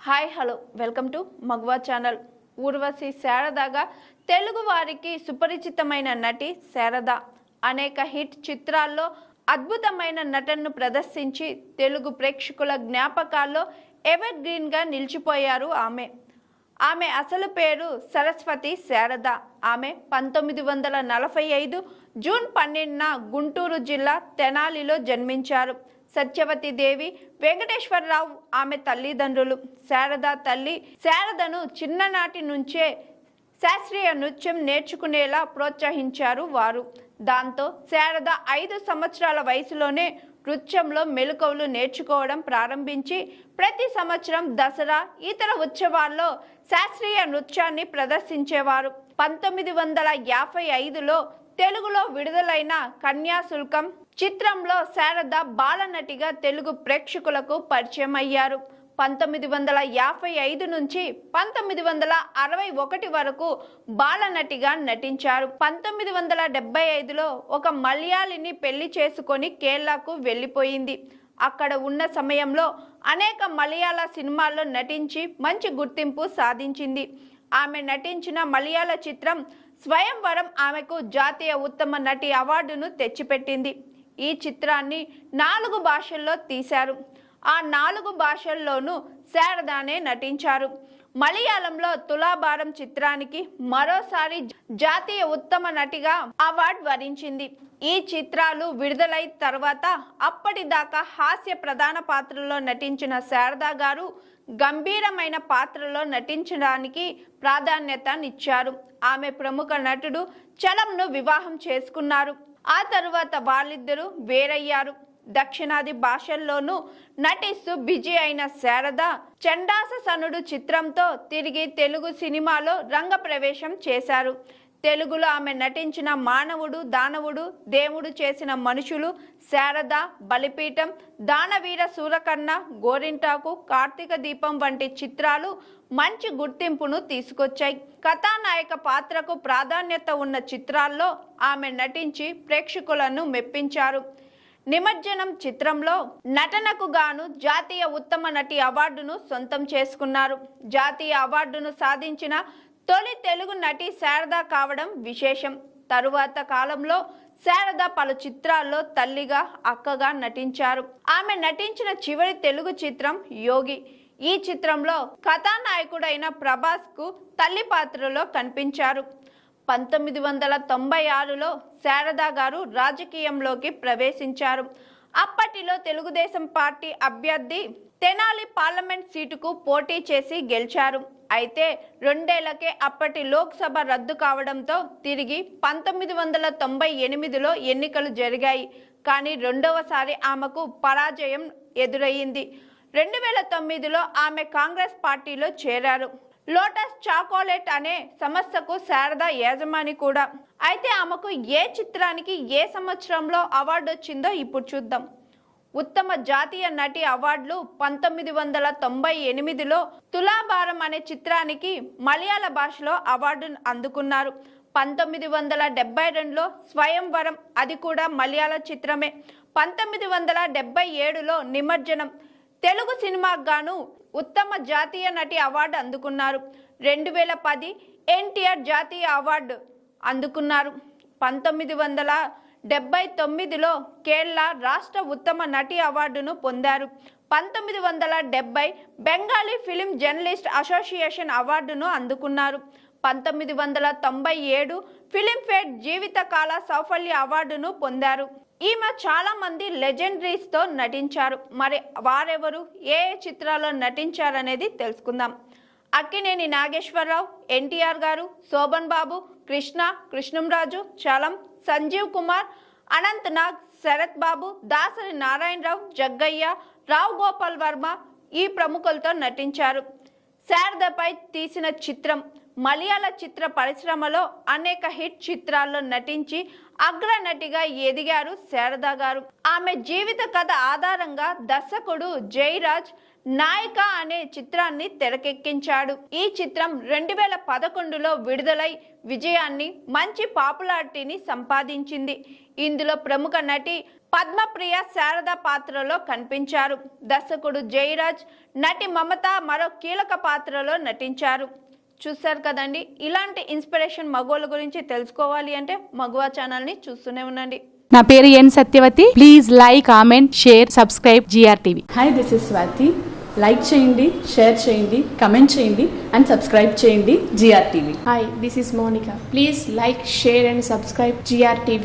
Hi hello welcome to Magava channel. Urvashi శారదగా తెలుగు వారికి సుపరిచితమైన నటి శారద అనేక హిట్ చిత్రాల్లో అద్భుతమైన నటనను ప్రదర్శించి తెలుగు ప్రేక్షకుల జ్ఞాపకాల్లో ఎవర్ గ్రీన్గా నిలిచిపోయారు. ఆమె అసలు పేరు సరస్వతి శారద. ఆమె 1945 జూన్ 12న గుంటూరు జిల్లా తెనాలిలో జన్మించారు. సత్యవతి దేవి, వెంకటేశ్వరరావు ఆమె తల్లిదండ్రులు. శారద తల్లి శారదను చిన్ననాటి నుంచే శాస్త్రీయ నృత్యం నేర్చుకునేలా ప్రోత్సహించారు వారు. దాంతో శారద 5 సంవత్సరాల వయసులోనే నృత్యంలో మెలకువలు నేర్చుకోవడం ప్రారంభించి ప్రతి సంవత్సరం దసరా ఇతర ఉత్సవాల్లో శాస్త్రీయ నృత్యాన్ని ప్రదర్శించేవారు. 1955లో తెలుగులో విడుదలైన కన్యాశుల్కం చిత్రంలో శారద బాలనటిగా తెలుగు ప్రేక్షకులకు పరిచయం అయ్యారు. 1955 నుంచి 1961 వరకు బాలనటిగా నటించారు. 1975లో ఒక మలయాళిని పెళ్లి చేసుకొని కేరళకు వెళ్ళిపోయింది. అక్కడ ఉన్న సమయంలో అనేక మలయాళ సినిమాల్లో నటించి మంచి గుర్తింపు సాధించింది. ఆమె నటించిన మలయాళ చిత్రం స్వయంవరం ఆమెకు జాతీయ ఉత్తమ నటి అవార్డును తెచ్చిపెట్టింది. ఈ చిత్రాన్ని 4 భాషల్లో తీశారు. ఆ 4 భాషల్లోనూ శారదానే నటించారు. మలయాళంలో తులాభారం చిత్రానికి మరోసారి జాతీయ ఉత్తమ నటిగా అవార్డు వరించింది. ఈ చిత్రాలు విడుదలై తర్వాత అప్పటిదాకా హాస్య ప్రధాన పాత్రలో నటించిన శారదా గారు గంభీరమైన పాత్రలో నటించడానికి ప్రాధాన్యతనిచ్చారు. ఆమె ప్రముఖ నటుడు చలంను వివాహం చేసుకున్నారు. ఆ తరువాత వాళ్ళిద్దరూ వేరయ్యారు. దక్షిణాది భాషల్లోనూ నటిస్తూ బిజీ అయిన శారద చండాసనుడు చిత్రంతో తిరిగి తెలుగు సినిమాలో రంగప్రవేశం చేశారు. తెలుగులో ఆమె నటించిన మానవుడు, దానవుడు, దేవుడు చేసిన మనుషులు, శారద, బలిపీఠం, దానవీర సూరకర్ణ, గోరింటాకు, కార్తీక దీపం వంటి చిత్రాలు మంచి గుర్తింపును తీసుకొచ్చాయి. కథానాయక పాత్రకు ప్రాధాన్యత ఉన్న చిత్రాల్లో ఆమె నటించి ప్రేక్షకులను మెప్పించారు. నిమజ్జనం చిత్రంలో నటనకు గాను జాతీయ ఉత్తమ నటి అవార్డును సొంతం చేసుకున్నారు. జాతీయ అవార్డును సాధించిన తొలి తెలుగు నటి శారద కావడం విశేషం. తరువాత కాలంలో శారద పలు చిత్రాల్లో తల్లిగా, అక్కగా నటించారు. ఆమె నటించిన చివరి తెలుగు చిత్రం యోగి. ఈ చిత్రంలో కథానాయకుడైన ప్రభాస్ కు తల్లి పాత్రలో కనిపించారు. 1996లో శారద గారు రాజకీయంలోకి ప్రవేశించారు. అప్పటిలో తెలుగుదేశం పార్టీ అభ్యర్థి తెనాలి పార్లమెంట్ సీటుకు పోటీ చేసి గెలిచారు. అయితే 2 ఏళ్లకే అప్పటి లోక్సభ రద్దు కావడంతో తిరిగి 1998లో ఎన్నికలు జరిగాయి. కానీ రెండవసారి ఆమెకు పరాజయం ఎదురయ్యింది. 2009లో ఆమె కాంగ్రెస్ పార్టీలో చేరారు. లోటస్ చాకోలెట్ అనే సంస్థకు శారద యజమాని కూడా. అయితే ఆమెకు ఏ చిత్రానికి ఏ సంవత్సరంలో అవార్డు వచ్చిందో ఇప్పుడు చూద్దాం. ఉత్తమ జాతీయ నటి అవార్డులు 1998లో తులాభారం అనే చిత్రానికి మలయాళ భాషలో అవార్డును అందుకున్నారు. 1972లో స్వయంవరం, అది కూడా మలయాళ చిత్రమే. 1977లో నిమజ్జనం తెలుగు సినిమాకు గాను ఉత్తమ జాతీయ నటి అవార్డు అందుకున్నారు. 2010 ఎన్టీఆర్ జాతీయ అవార్డు అందుకున్నారు. 1979లో కేరళ రాష్ట్ర ఉత్తమ నటి అవార్డును పొందారు. 1970 బెంగాలీ ఫిలిం జర్నలిస్ట్ అసోసియేషన్ అవార్డును అందుకున్నారు. 1997 ఫిలింఫేర్ జీవితకాల సౌఫల్య అవార్డును పొందారు. ఈమె చాలా మంది లెజెండరీస్ తో నటించారు. మరి వారెవరు, ఏ చిత్రాల్లో నటించారనేది తెలుసుకుందాం. అక్కినేని నాగేశ్వరరావు, ఎన్టీఆర్ గారు, శోభన్ బాబు, కృష్ణ, కృష్ణంరాజు, చలం, సంజీవ్ కుమార్, అనంత్ నాగ్, శరత్ బాబు, దాసరి నారాయణరావు, జగ్గయ్య, రావు గోపాల్ వర్మ ఈ ప్రముఖులతో నటించారు. శారదపై తీసిన చిత్రం. మలయాళ చిత్ర పరిశ్రమలో అనేక హిట్ చిత్రాల్లో నటించి అగ్రనటిగా ఎదిగారు శారద గారు. ఆమె జీవిత కథ ఆధారంగా దర్శకుడు జయరాజ్ నాయిక అనే చిత్రాన్ని తెరకెక్కించాడు. ఈ చిత్రం 2011లో విడుదలై విజయాన్ని, మంచి పాపులారిటీని సంపాదించింది. ఇందులో ప్రముఖ నటి పద్మప్రియ శారద పాత్రలో కనిపించారు. దర్శకుడు జయరాజ్, నటి మమత మరో కీలక పాత్రలో నటించారు. చూశారు కదండి. ఇలాంటి ఇన్స్పిరేషన్ మగువల గురించి తెలుసుకోవాలి అంటే మగువ ఛానల్ని చూస్తూనే ఉండండి. నా పేరు N Satyavathi. Please like, comment, share, subscribe GR TV. Hi, this is Swathi. Like చేయండి, షేర్ చేయండి, కమెంట్ చేయండి అండ్ సబ్స్క్రైబ్ చేయండి GR TV. Hi, this is Monica. Please like, share and subscribe GR TV.